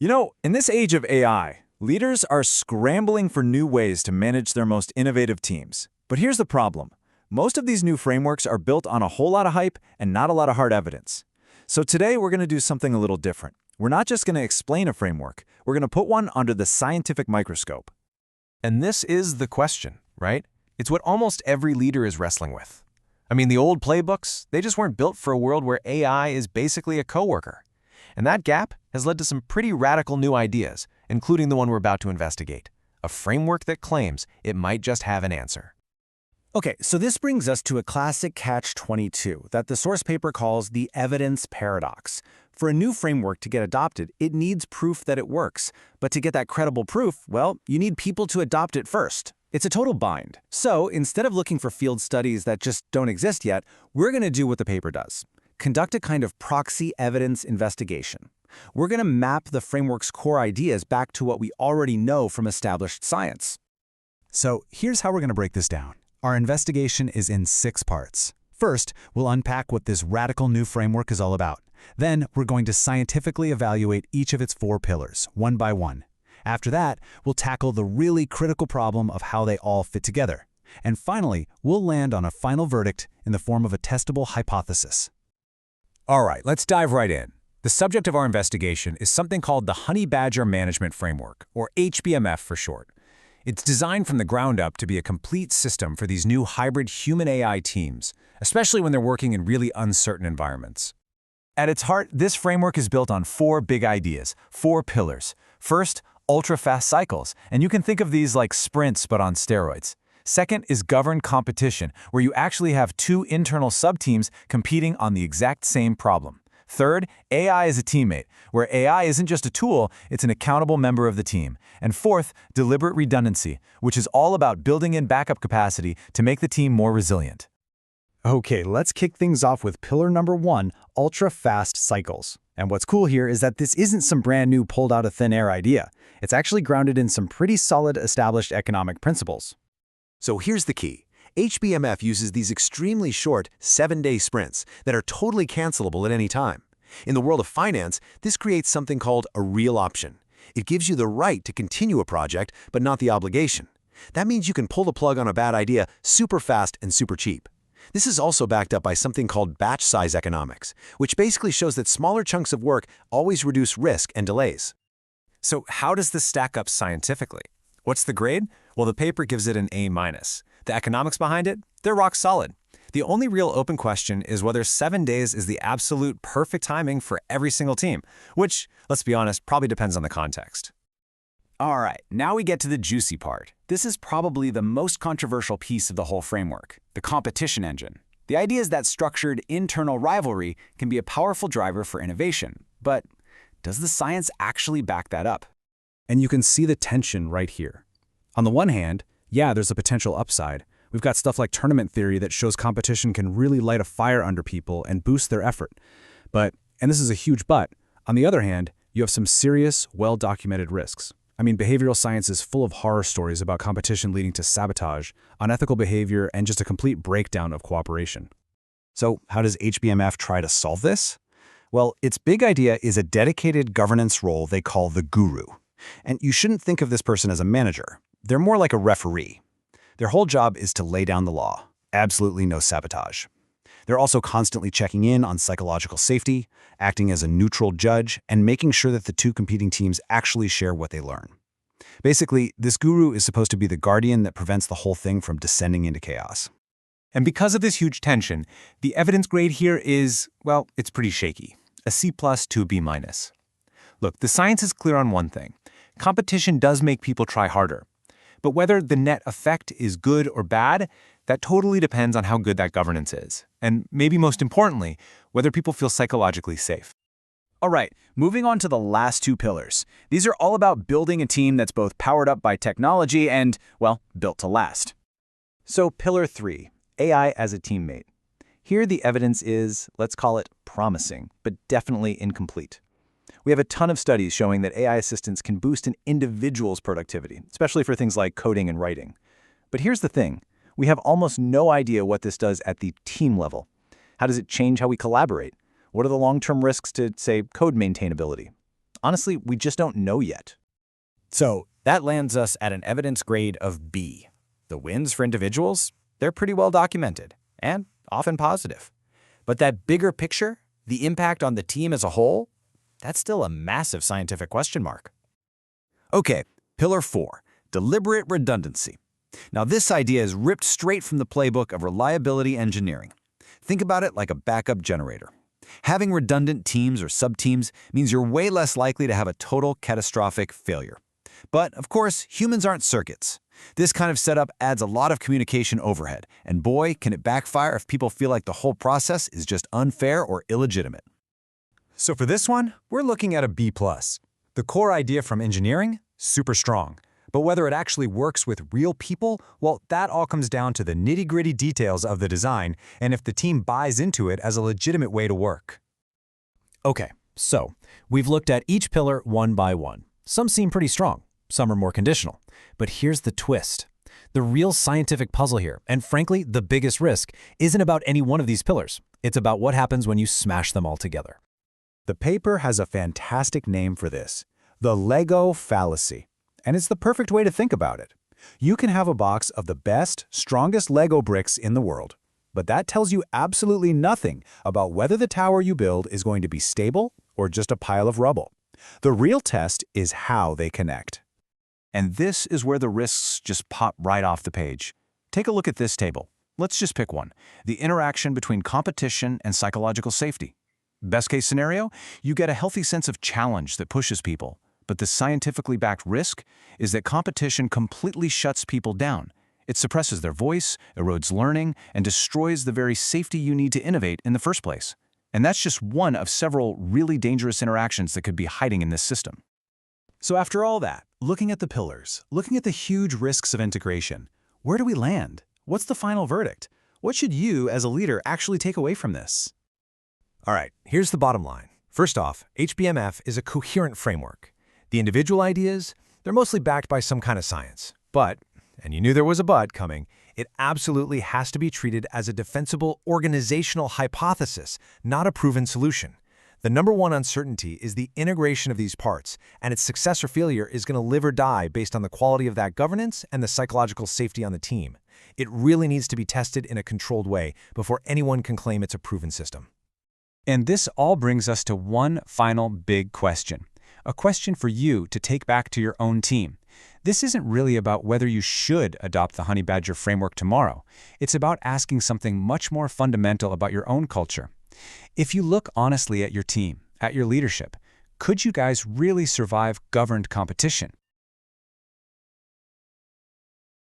In this age of AI, leaders are scrambling for new ways to manage their most innovative teams. But here's the problem. Most of these new frameworks are built on a whole lot of hype and not a lot of hard evidence. So today we're going to do something a little different. We're not just going to explain a framework, we're going to put one under the scientific microscope. And this is the question, right? It's what almost every leader is wrestling with. I mean, the old playbooks, they just weren't built for a world where AI is basically a coworker. And that gap has led to some pretty radical new ideas, including the one we're about to investigate, a framework that claims it might just have an answer. Okay, so this brings us to a classic catch-22 that the source paper calls the evidence paradox. For a new framework to get adopted, it needs proof that it works. But to get that credible proof, well, you need people to adopt it first. It's a total bind. So instead of looking for field studies that just don't exist yet, we're going to do what the paper does. Conduct a kind of proxy evidence investigation. We're going to map the framework's core ideas back to what we already know from established science. So here's how we're going to break this down. Our investigation is in 6 parts. First, we'll unpack what this radical new framework is all about. Then, we're going to scientifically evaluate each of its 4 pillars, one by one. After that, we'll tackle the really critical problem of how they all fit together. And finally, we'll land on a final verdict in the form of a testable hypothesis. All right, let's dive right in. The subject of our investigation is something called the Honey Badger Management Framework, or HBMF for short. It's designed from the ground up to be a complete system for these new hybrid human-AI teams, especially when they're working in really uncertain environments. At its heart, this framework is built on 4 big ideas, 4 pillars. First, ultra-fast cycles, and you can think of these like sprints but on steroids. Second is governed competition, where you actually have 2 internal subteams competing on the exact same problem. Third, AI as a teammate, where AI isn't just a tool, it's an accountable member of the team. And fourth, deliberate redundancy, which is all about building in backup capacity to make the team more resilient. Okay, let's kick things off with pillar number 1, ultra-fast cycles. And what's cool here is that this isn't some brand new pulled out of thin air idea. It's actually grounded in some pretty solid established economic principles. So here's the key. HBMF uses these extremely short 7-day sprints that are totally cancelable at any time. In the world of finance, this creates something called a real option. It gives you the right to continue a project, but not the obligation. That means you can pull the plug on a bad idea super fast and super cheap. This is also backed up by something called batch size economics, which basically shows that smaller chunks of work always reduce risk and delays. So how does this stack up scientifically? What's the grade? Well, the paper gives it an A-. The economics behind it? They're rock solid. The only real open question is whether 7 days is the absolute perfect timing for every single team, which, let's be honest, probably depends on the context. All right, now we get to the juicy part. This is probably the most controversial piece of the whole framework, the competition engine. The idea is that structured internal rivalry can be a powerful driver for innovation. But does the science actually back that up? And you can see the tension right here. On the one hand, yeah, there's a potential upside. We've got stuff like tournament theory that shows competition can really light a fire under people and boost their effort. But, and this is a huge but, on the other hand, you have some serious, well-documented risks. I mean, behavioral science is full of horror stories about competition leading to sabotage, unethical behavior, and just a complete breakdown of cooperation. So how does HBMF try to solve this? Well, its big idea is a dedicated governance role they call the guru. And you shouldn't think of this person as a manager. They're more like a referee. Their whole job is to lay down the law. Absolutely no sabotage. They're also constantly checking in on psychological safety, acting as a neutral judge, and making sure that the 2 competing teams actually share what they learn. Basically, this guru is supposed to be the guardian that prevents the whole thing from descending into chaos. And because of this huge tension, the evidence grade here is, well, it's pretty shaky. A C+ to B-. Look, the science is clear on one thing. Competition does make people try harder. But whether the net effect is good or bad, that totally depends on how good that governance is. And maybe most importantly, whether people feel psychologically safe. All right, moving on to the last 2 pillars. These are all about building a team that's both powered up by technology and, well, built to last. So pillar 3, AI as a teammate. Here the evidence is, let's call it promising, but definitely incomplete. We have a ton of studies showing that AI assistants can boost an individual's productivity, especially for things like coding and writing. But here's the thing. We have almost no idea what this does at the team level. How does it change how we collaborate? What are the long-term risks to, say, code maintainability? honestly, we just don't know yet. So that lands us at an evidence grade of B. The wins for individuals, they're pretty well documented and often positive. But that bigger picture, the impact on the team as a whole, that's still a massive scientific question mark. Okay, Pillar 4, deliberate redundancy. Now this idea is ripped straight from the playbook of reliability engineering. Think about it like a backup generator. Having redundant teams or subteams means you're way less likely to have a total catastrophic failure. But, of course, humans aren't circuits. This kind of setup adds a lot of communication overhead, and boy, can it backfire if people feel like the whole process is just unfair or illegitimate. So for this one, we're looking at a B+. The core idea from engineering, super strong. But whether it actually works with real people, well, that all comes down to the nitty-gritty details of the design and if the team buys into it as a legitimate way to work. Okay, so we've looked at each pillar one by one. Some seem pretty strong, some are more conditional. But here's the twist. The real scientific puzzle here, and frankly, the biggest risk, isn't about any one of these pillars. It's about what happens when you smash them all together. The paper has a fantastic name for this, the Lego fallacy. And it's the perfect way to think about it. You can have a box of the best, strongest Lego bricks in the world, but that tells you absolutely nothing about whether the tower you build is going to be stable or just a pile of rubble. The real test is how they connect. And this is where the risks just pop right off the page. Take a look at this table. Let's just pick one, the interaction between competition and psychological safety. Best case scenario, you get a healthy sense of challenge that pushes people. But the scientifically backed risk is that competition completely shuts people down. It suppresses their voice, erodes learning, and destroys the very safety you need to innovate in the first place. And that's just one of several really dangerous interactions that could be hiding in this system. So after all that, looking at the pillars, looking at the huge risks of integration, where do we land? What's the final verdict? What should you, as a leader, actually take away from this? All right, here's the bottom line. First off, HBMF is a coherent framework. The individual ideas, they're mostly backed by some kind of science. But, and you knew there was a but coming, it absolutely has to be treated as a defensible organizational hypothesis, not a proven solution. The number one uncertainty is the integration of these parts, and its success or failure is going to live or die based on the quality of that governance and the psychological safety on the team. It really needs to be tested in a controlled way before anyone can claim it's a proven system. And this all brings us to one final big question. A question for you to take back to your own team. This isn't really about whether you should adopt the Honey Badger framework tomorrow. It's about asking something much more fundamental about your own culture. If you look honestly at your team, at your leadership, could you guys really survive governed competition?